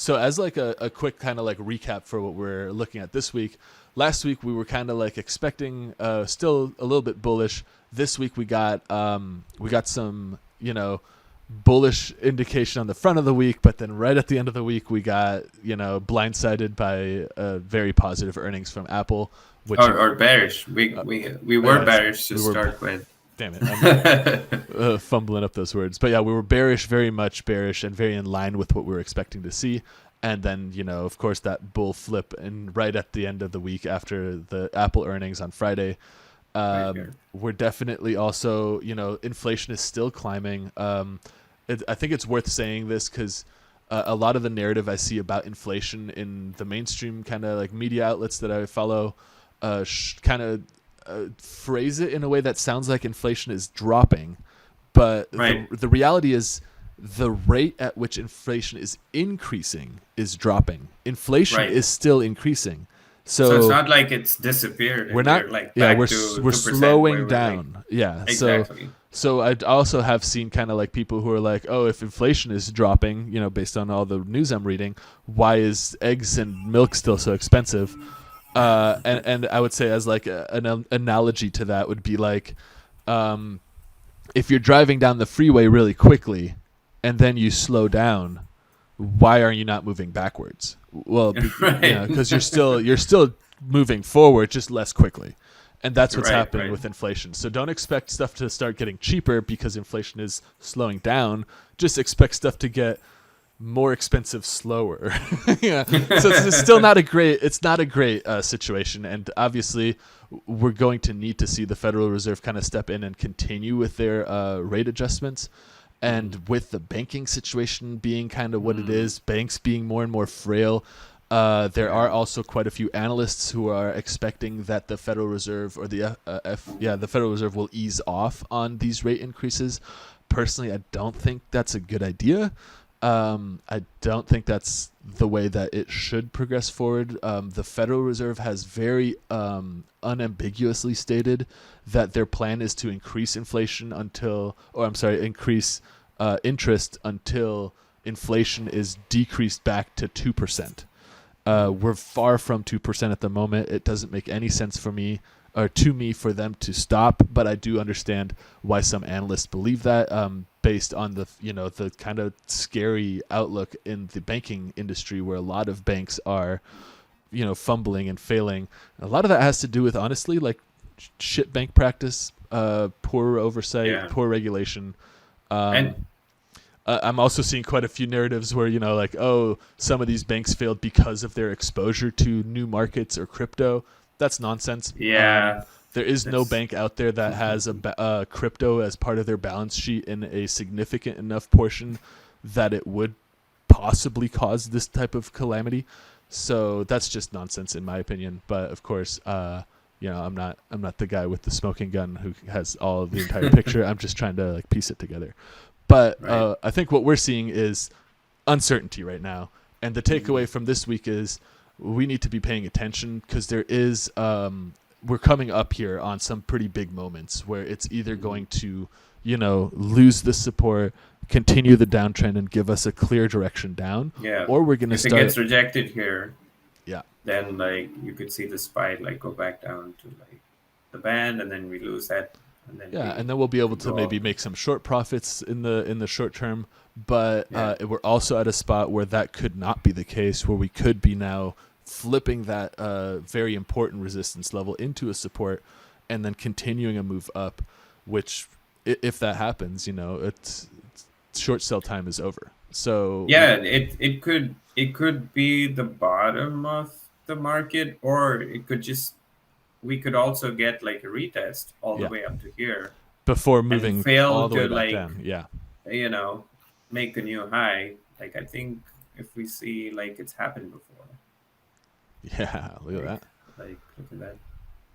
So as like a quick kind of like recap for what we're looking at this week. Last week we were kind of like expecting still a little bit bullish. This week we got some, bullish indication on the front of the week, but then right at the end of the week we got, blindsided by very positive earnings from Apple, which or bearish. We were bearish to we were start with. damn it, I'm fumbling up those words. But yeah, we were bearish, very much bearish, and very in line with what we were expecting to see. And then, of course, that bull flip, and right at the end of the week after the Apple earnings on Friday, we're definitely also, inflation is still climbing. I think it's worth saying this because a lot of the narrative I see about inflation in the mainstream kind of like media outlets that I follow kind of phrase it in a way that sounds like inflation is dropping, but the reality is the rate at which inflation is increasing is dropping. Inflation is still increasing. So it's not like it's disappeared. We're not like we're slowing down. Exactly. So I also have seen kind of like people who are like, oh, if inflation is dropping, based on all the news I'm reading, why is eggs and milk still so expensive? And I would say as like an analogy to that would be like, if you're driving down the freeway really quickly and then you slow down, why are you not moving backwards? Well, because you're still moving forward, just less quickly. And that's what's happening with inflation. So don't expect stuff to start getting cheaper because inflation is slowing down. Just expect stuff to get more expensive slower. Yeah. So it's still not a great situation. And obviously we're going to need to see the Federal Reserve kind of step in and continue with their rate adjustments. And with the banking situation being kind of what it is, banks being more and more frail, there are also quite a few analysts who are expecting that the Federal Reserve or the Federal Reserve will ease off on these rate increases. Personally, I don't think that's a good idea. I don't think that's the way that it should progress forward. The Federal Reserve has very unambiguously stated that their plan is to increase increase interest until inflation is decreased back to 2%. We're far from 2% at the moment. It doesn't make any sense for me for them to stop, but I do understand why some analysts believe that, based on the kind of scary outlook in the banking industry where a lot of banks are, fumbling and failing. A lot of that has to do with, honestly, like shit bank practice, poor oversight, poor regulation. I'm also seeing quite a few narratives where, like, oh, some of these banks failed because of their exposure to new markets or crypto. That's nonsense. Yeah. There is no bank out there that has a crypto as part of their balance sheet in a significant enough portion that it would possibly cause this type of calamity. So that's just nonsense in my opinion. But of course, I'm not the guy with the smoking gun who has all of the entire picture. I'm just trying to like piece it together. But I think what we're seeing is uncertainty right now. And the takeaway from this week is we need to be paying attention because there is we're coming up here on some pretty big moments where it's either going to, lose the support, continue the downtrend, and give us a clear direction down. Yeah. Or we're going to start. If it gets rejected here, yeah, then like you could see the spike like go back down to like the band, and then we lose that. And then we'll be able to maybe make some short profits in the short term. But we're also at a spot where that could not be the case, where we could be now flipping that very important resistance level into a support and then continuing a move up, which if that happens, it's short sell time is over. So it could be the bottom of the market, or we could also get like a retest all the way up to here before moving all the way back down. Make a new high. Like I think if we see like it's happened before. Yeah, look at that. Like look at that.